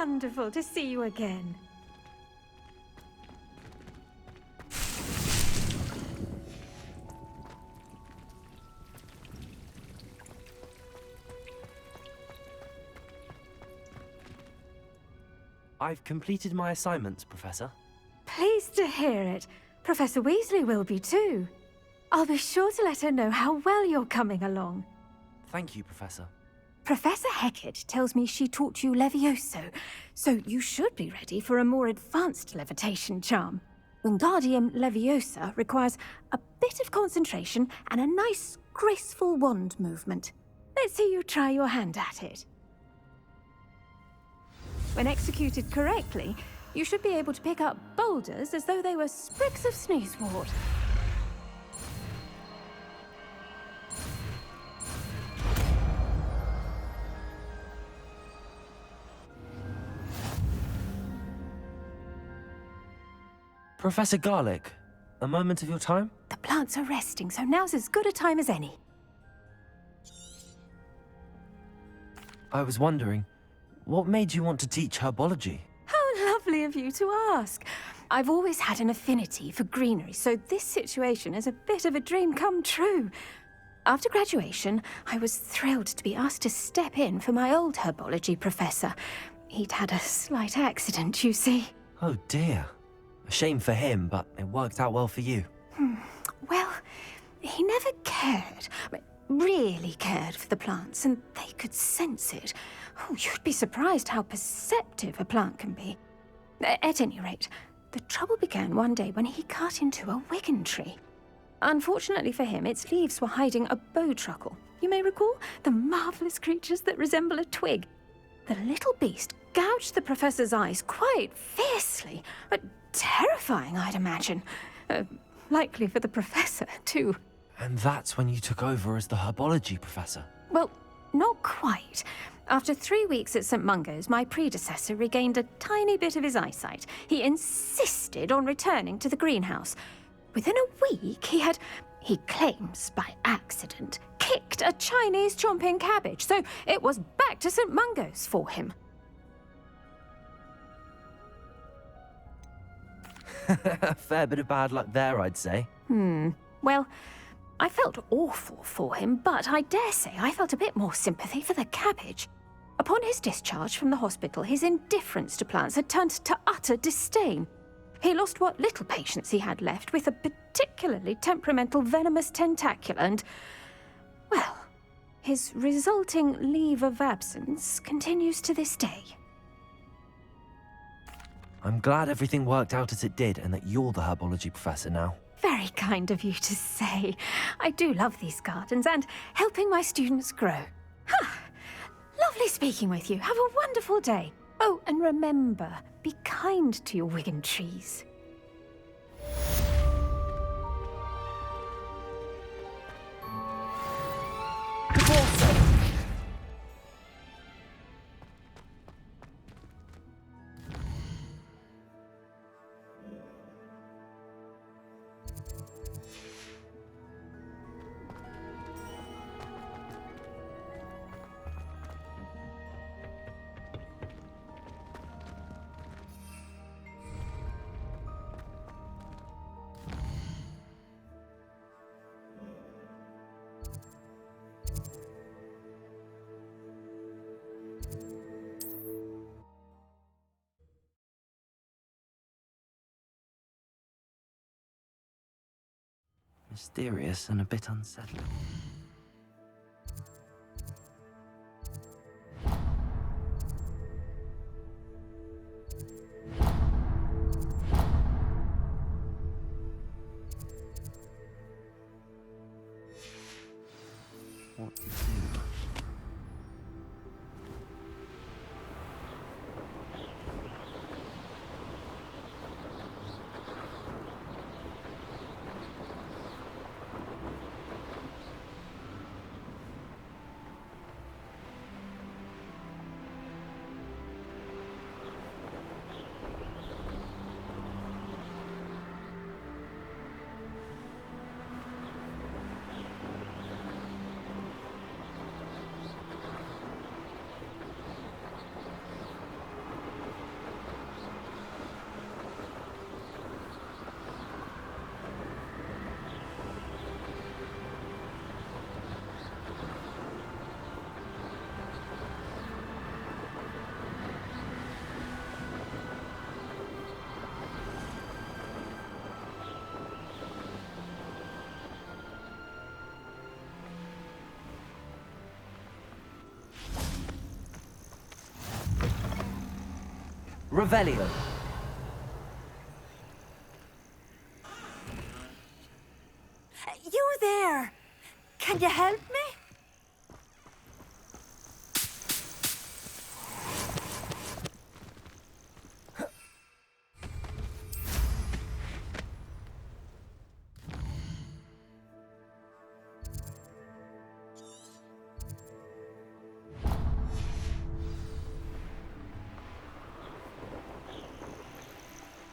wonderful to see you again. I've completed my assignments, Professor. Pleased to hear it. Professor Weasley will be too. I'll be sure to let her know how well you're coming along. Thank you, Professor. Professor Hecat tells me she taught you Levioso, so you should be ready for a more advanced levitation charm. Wingardium Leviosa requires a bit of concentration and a nice, graceful wand movement. Let's see you try your hand at it. When executed correctly, you should be able to pick up boulders as though they were sprigs of sneezewort. Professor Garlick, a moment of your time? The plants are resting, so now's as good a time as any. I was wondering, what made you want to teach herbology? How lovely of you to ask. I've always had an affinity for greenery, so this situation is a bit of a dream come true. After graduation, I was thrilled to be asked to step in for my old herbology professor. He'd had a slight accident, you see. Oh dear. A shame for him, but it worked out well for you. Well, he never cared, really cared for the plants, and they could sense it. Oh, you'd be surprised how perceptive a plant can be. At any rate, the trouble began one day when he cut into a wigan tree. Unfortunately for him, its leaves were hiding a bowtruckle. You may recall the marvelous creatures that resemble a twig. The little beast gouged the professor's eyes quite fiercely, but terrifying, I'd imagine. Likely for the professor, too. And that's when you took over as the herbology professor? Well, not quite. After 3 weeks at St. Mungo's, my predecessor regained a tiny bit of his eyesight. He insisted on returning to the greenhouse. Within a week, he claims by accident, kicked a Chinese chomping cabbage, so it was back to St. Mungo's for him. A fair bit of bad luck there, I'd say. Well, I felt awful for him, but I dare say I felt a bit more sympathy for the cabbage. Upon his discharge from the hospital, his indifference to plants had turned to utter disdain. He lost what little patience he had left with a particularly temperamental venomous tentacula and, well, his resulting leave of absence continues to this day. I'm glad everything worked out as it did and that you're the herbology professor now. Very kind of you to say. I do love these gardens and helping my students grow. Lovely speaking with you. Have a wonderful day. Oh, and remember, be kind to your wigan trees. Mysterious and a bit unsettling. What to do? Revelio. You there! Can you help me?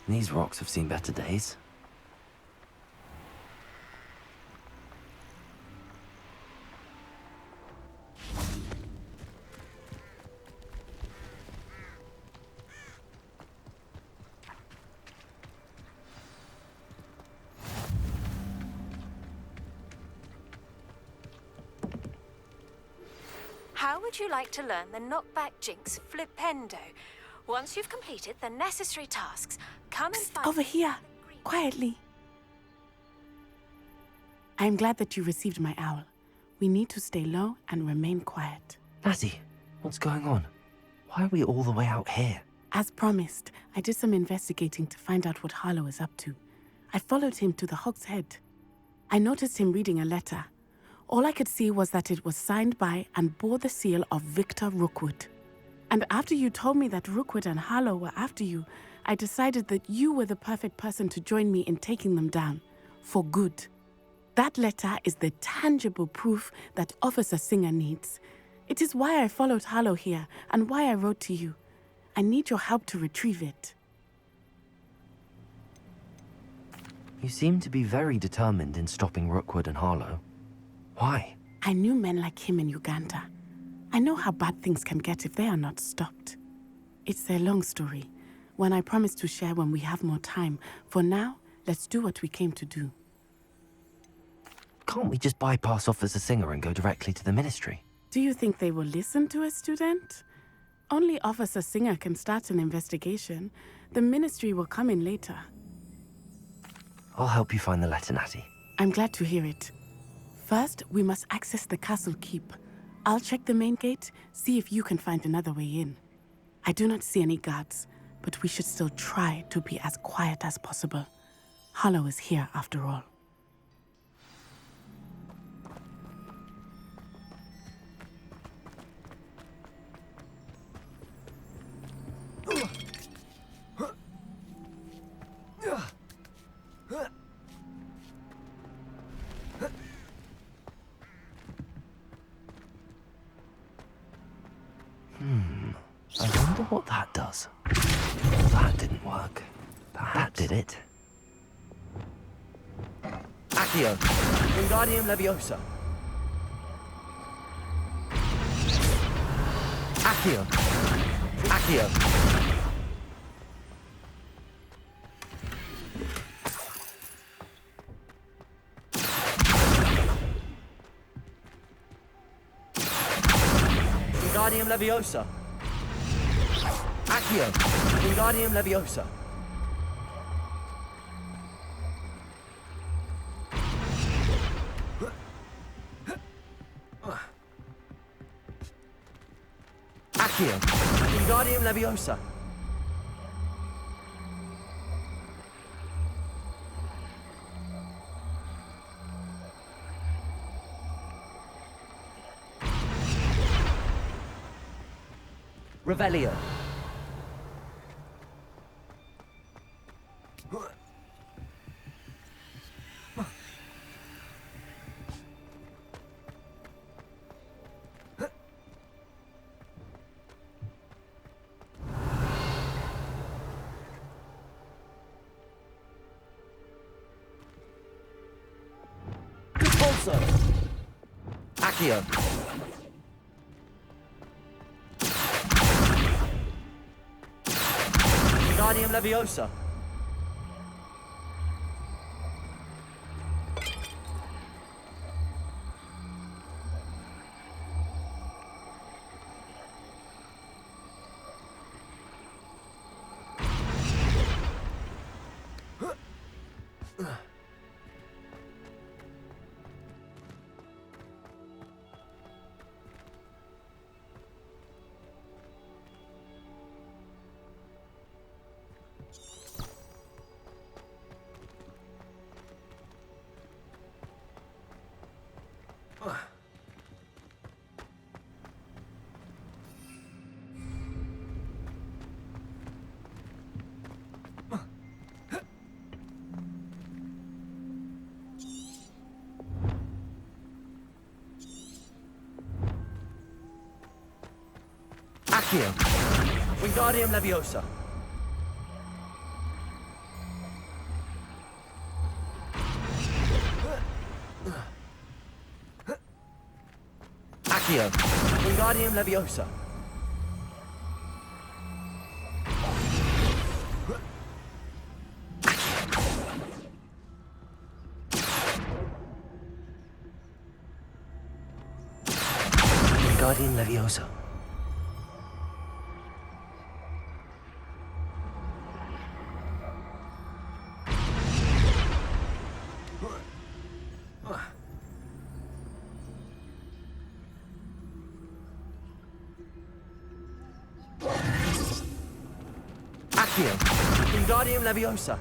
These rocks have seen better days. How would you like to learn the knockback jinx flipendo? Once you've completed the necessary tasks, come and find... Over here, quietly. I am glad that you received my owl. We need to stay low and remain quiet. Natty, what's going on? Why are we all the way out here? As promised, I did some investigating to find out what Harlow is up to. I followed him to the Hog's Head. I noticed him reading a letter. All I could see was that it was signed by and bore the seal of Victor Rookwood. And after you told me that Rookwood and Harlow were after you, I decided that you were the perfect person to join me in taking them down. For good. That letter is the tangible proof that Officer Singer needs. It is why I followed Harlow here and why I wrote to you. I need your help to retrieve it. You seem to be very determined in stopping Rookwood and Harlow. Why? I knew men like him in Uganda. I know how bad things can get if they are not stopped. It's a long story, one I promise to share when we have more time. For now, let's do what we came to do. Can't we just bypass Officer Singer and go directly to the ministry? Do you think they will listen to a student? Only Officer Singer can start an investigation. The ministry will come in later. I'll help you find the letter, Natty. I'm glad to hear it. First, we must access the castle keep. I'll check the main gate, see if you can find another way in. I do not see any guards, but we should still try to be as quiet as possible. Harlow is here after all. I wonder what that does. That didn't work. That did it. Accio! Wingardium Leviosa! Accio! Accio! Wingardium Leviosa! Accio! Wingardium Leviosa! Accio! Wingardium Leviosa! Revelio! Expulso! Accio! Wingardium Leviosa! Accio. Wingardium Leviosa. Accio. Wingardium Leviosa. Wingardium Leviosa. Accio. Wingardium Leviosa.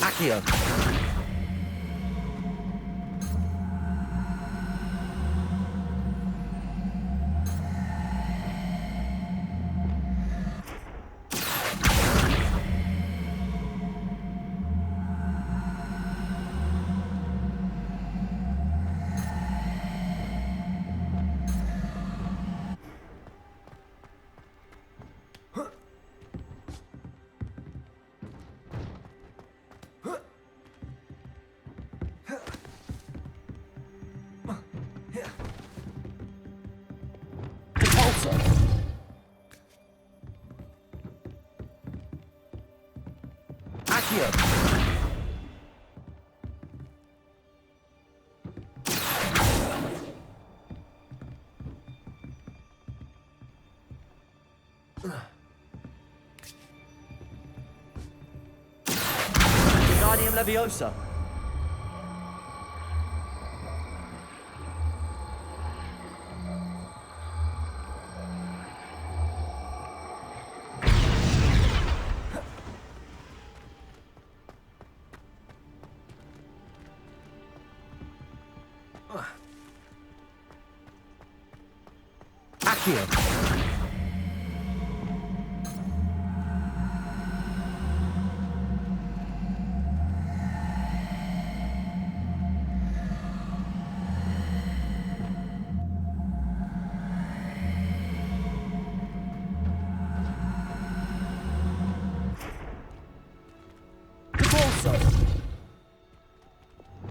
Accio. Accio. Wingardium Leviosa. Accio.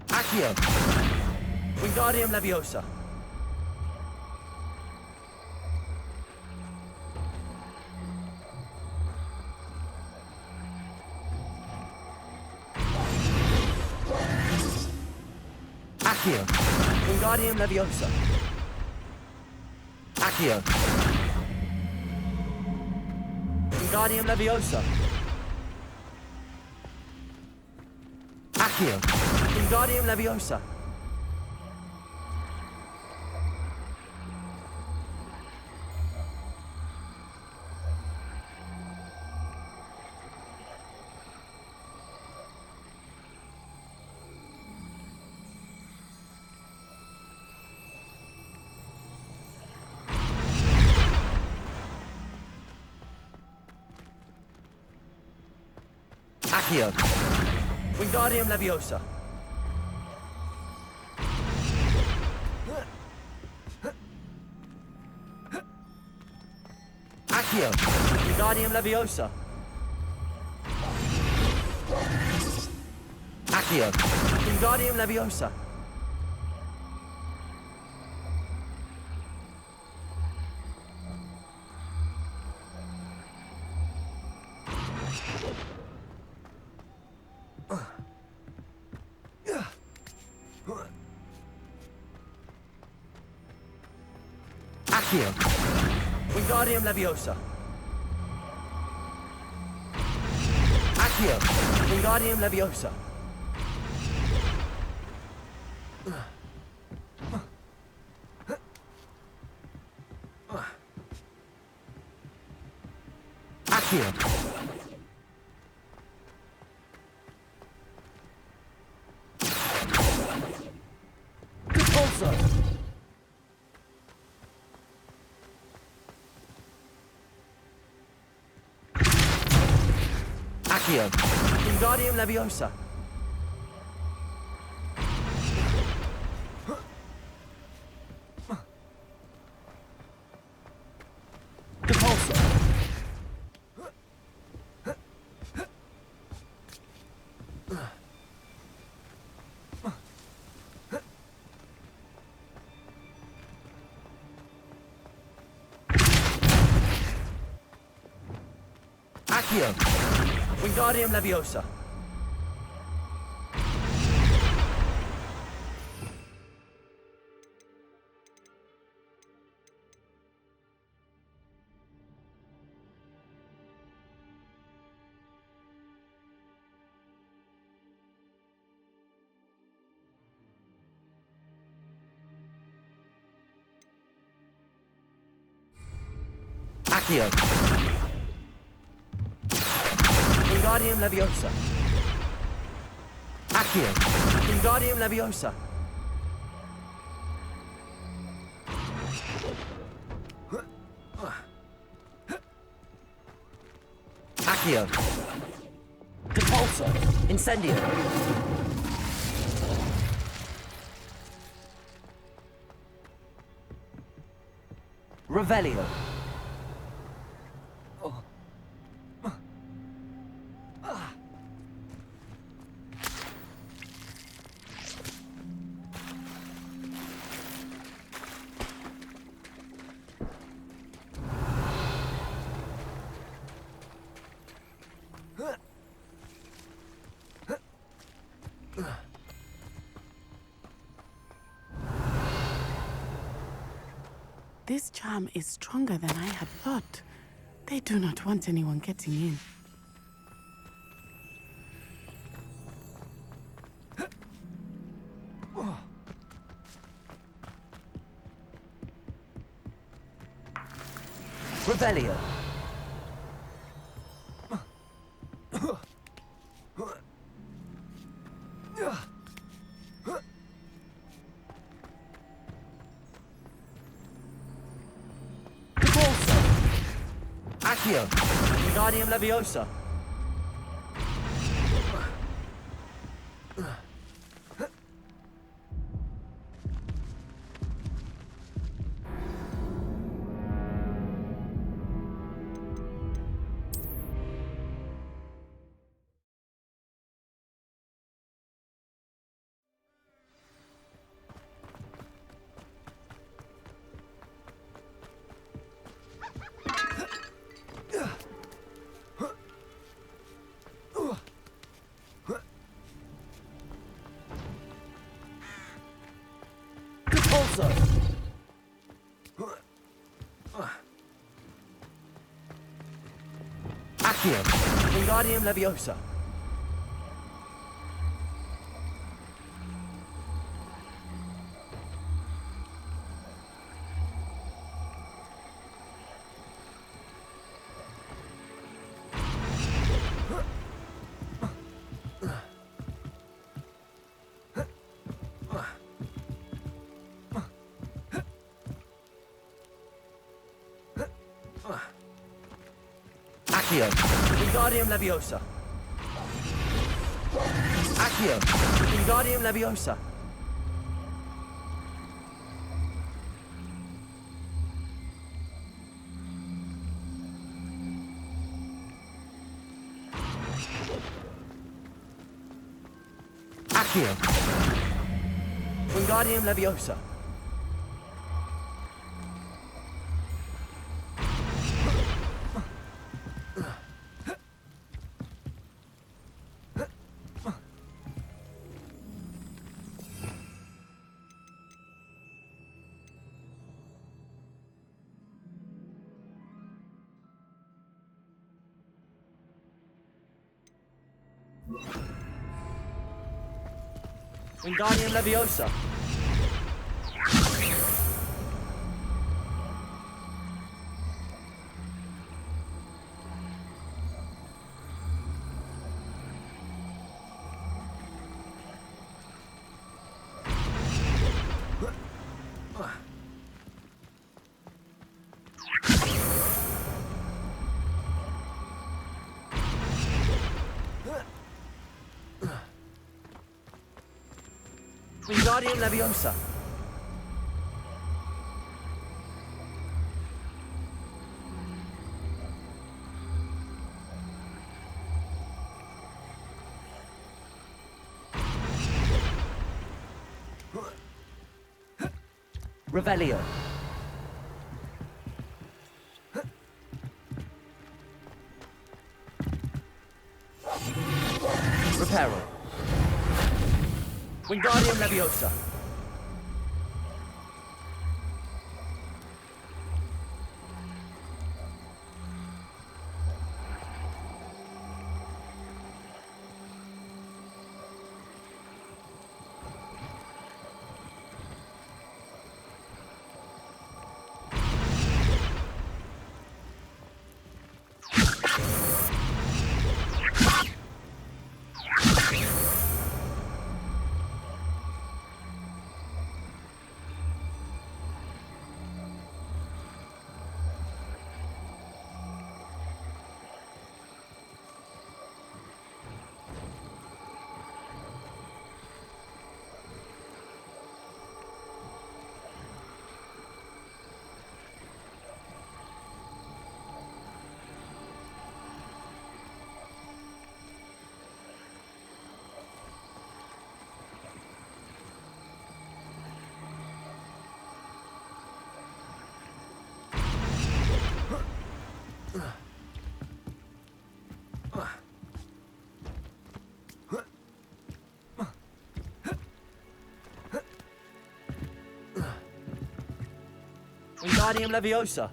Accio. Wingardium Leviosa. Accio. Wingardium Leviosa. Accio. Wingardium Leviosa. Accio. Wingardium Leviosa. Accio. Wingardium Leviosa. Accio. Wingardium Leviosa. Accio. Wingardium Leviosa. Accio. Wingardium Leviosa. Accio. Wingardium Leviosa. Accio. Repulsor. Accio. Wingardium Leviosa. Depulso. Accio. Wingardium Leviosa. Accio. Wingardium Leviosa. Accio. Wingardium Leviosa. Accio. Depulso. Incendio. Revelio. This charm is stronger than I had thought. They do not want anyone getting in. Revelio. Depulso. Accio. Wingardium Leviosa. Depulso. Accio. Wingardium Leviosa. Accio. Wingardium Leviosa. Accio. Wingardium Leviosa. Accio. Wingardium Leviosa. Wingardium Leviosa. Wingardium Leviosa. Revelio. Reparo. Wingardium Leviosa. Wingardium Leviosa.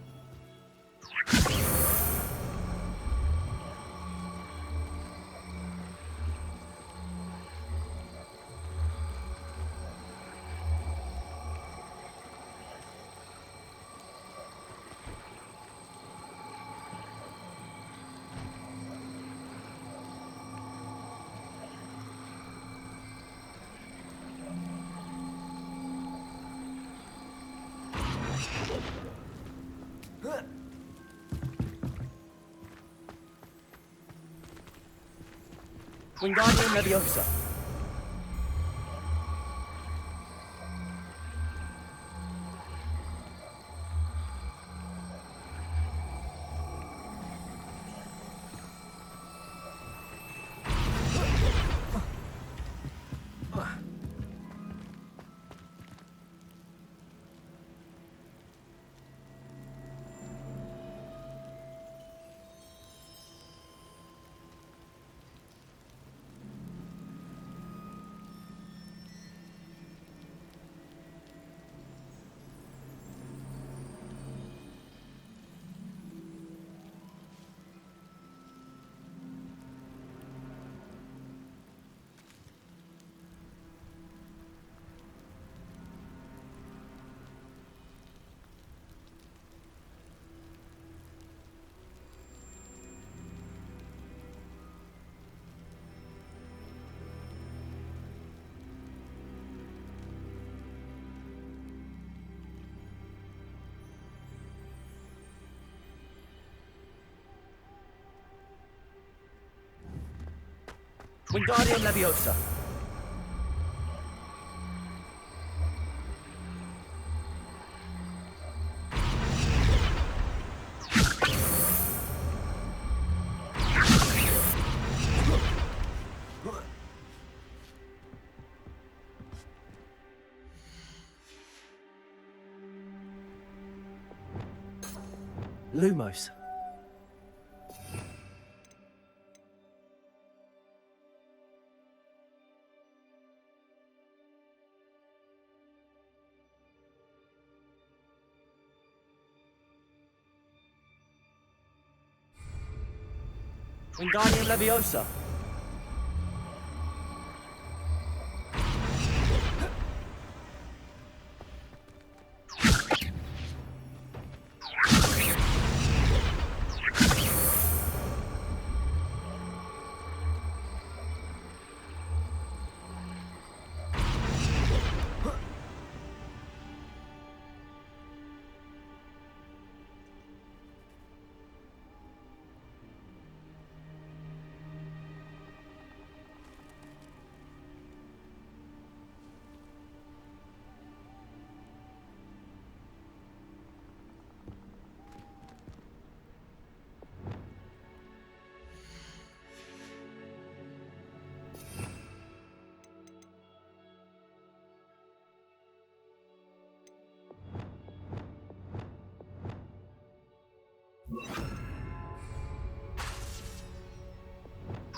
Wingardium Leviosa. Wingardium Leviosa. Lumos. Wingardium Leviosa.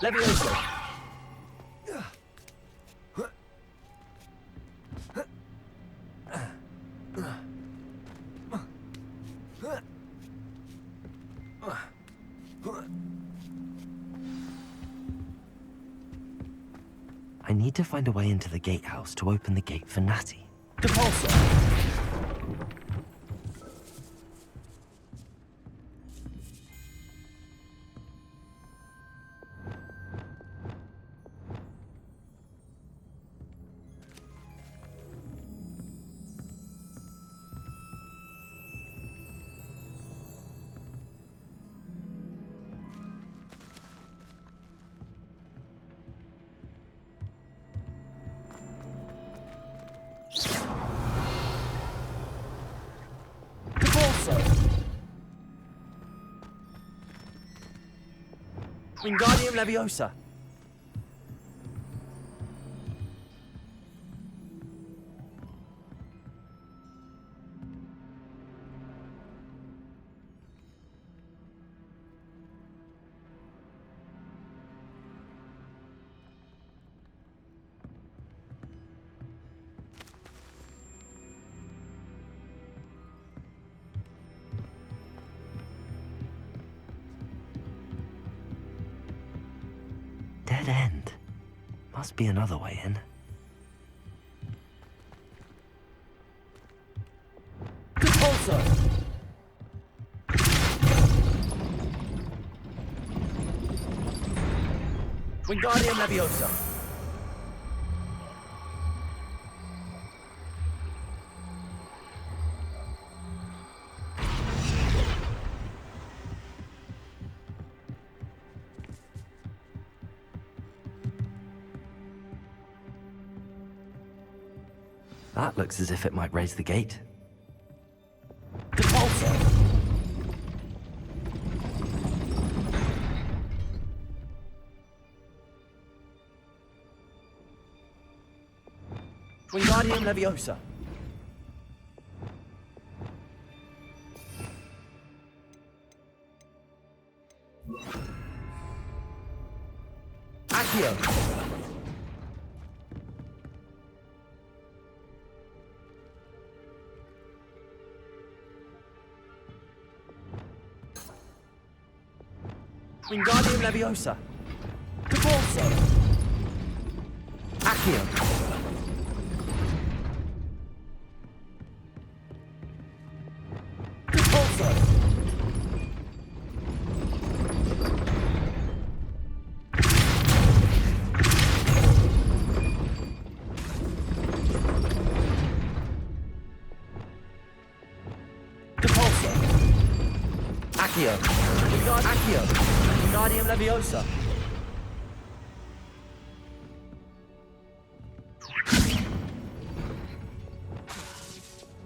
Leviosa! I need to find a way into the gatehouse to open the gate for Natty. Depulsor! Wingardium Leviosa! Dead end. Must be another way in. Depulsor! Wingardium Leviosa! That looks as if it might raise the gate. Depulsor! Wingardium Leviosa! Accio! Wingardium Leviosa! Depulsor! Accio! Depulsor! Depulsor! Accio! Accio! Wingardium Leviosa!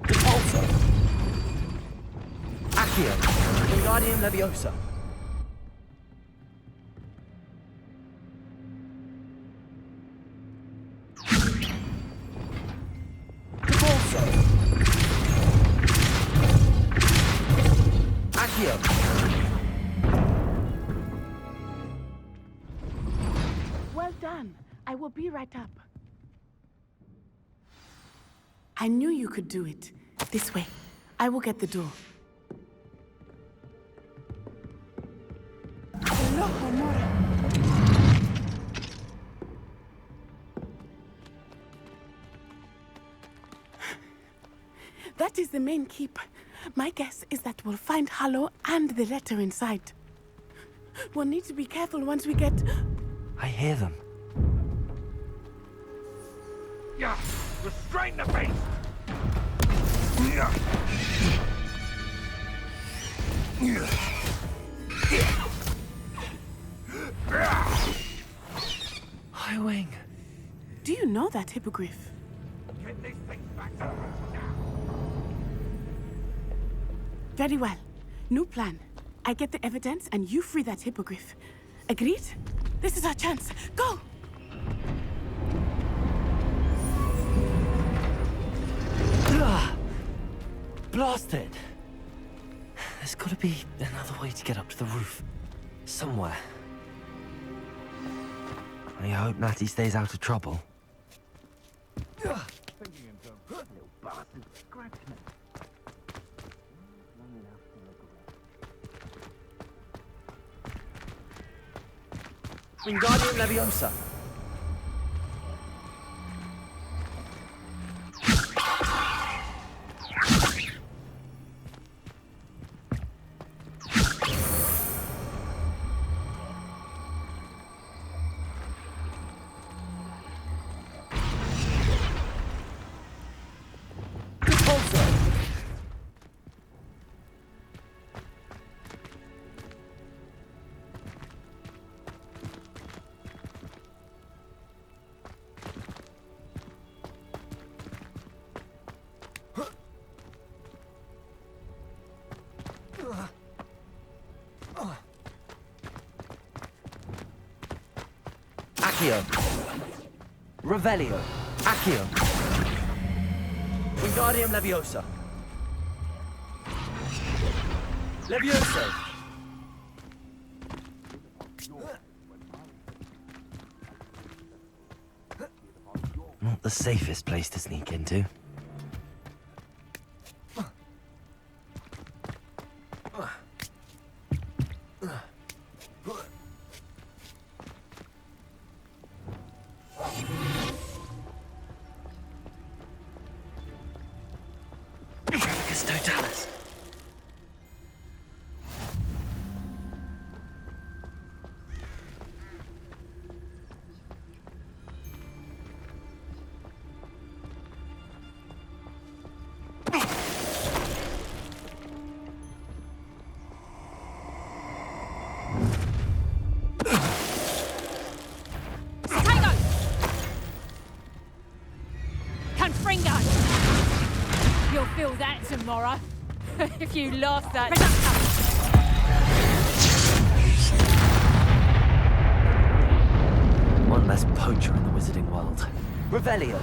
Depulsor! Accio! Wingardium Leviosa! Depulsor! Accio! Well done. I will be right up. I knew you could do it. This way. I will get the door. That is the main keep. My guess is that we'll find Harlow and the letter inside. We'll need to be careful once we get... I hear them. Yeah, restrain the beast! Yeah. Highwing. Do you know that hippogriff? Get these things back to us now! Very well. New plan. I get the evidence and you free that hippogriff. Agreed? This is our chance. Go! Blasted. There's gotta be another way to get up to the roof. Somewhere. I hope Natty stays out of trouble. Wingardium Leviosa. Accio. Revelio. Accio. Wingardium Leviosa. Levioso. Not the safest place to sneak into. Totalis. You'll feel that tomorrow. If you lost that... One less poacher in the wizarding world. Revelio.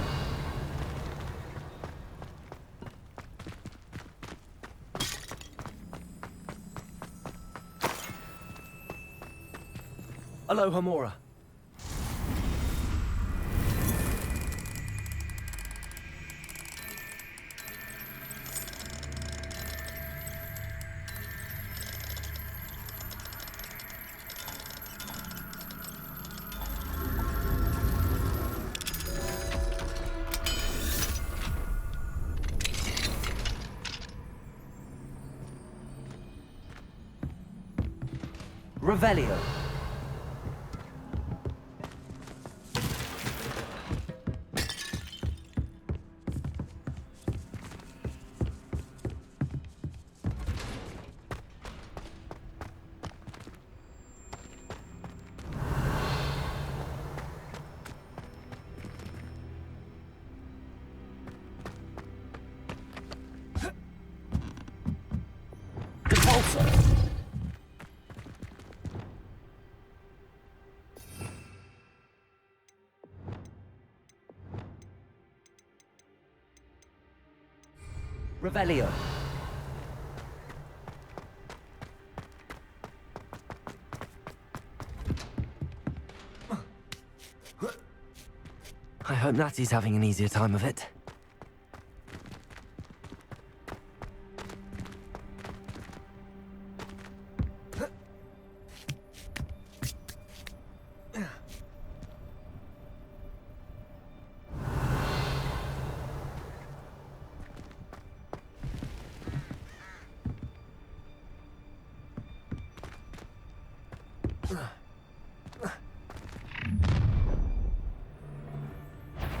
Aloha Mora. Revelio. Revelio. I hope Natty's having an easier time of it.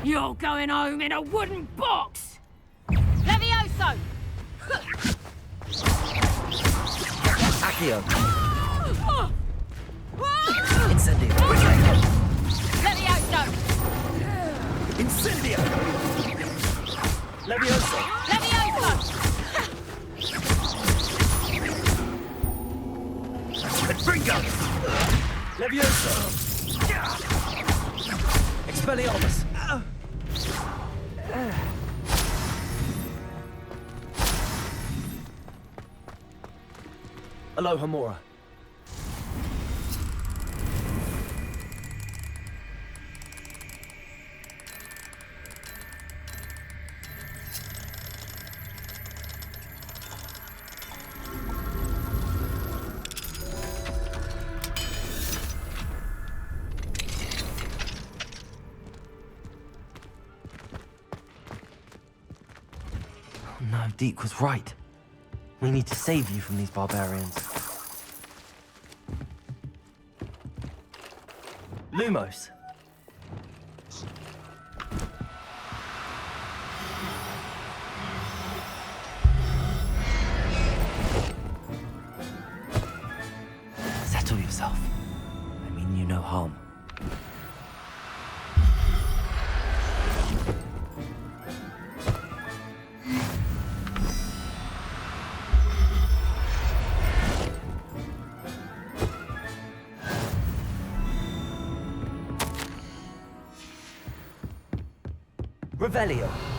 You're going home in a wooden box! Levioso! Accio. Incendio. Levioso! Incendio. Levioso. Levioso! Adringo. Levioso. Expelliarmus. Aloha Mora. Oh no, Deke was right. We need to save you from these barbarians. Lumos. Settle yourself. I mean you no harm. Revelio.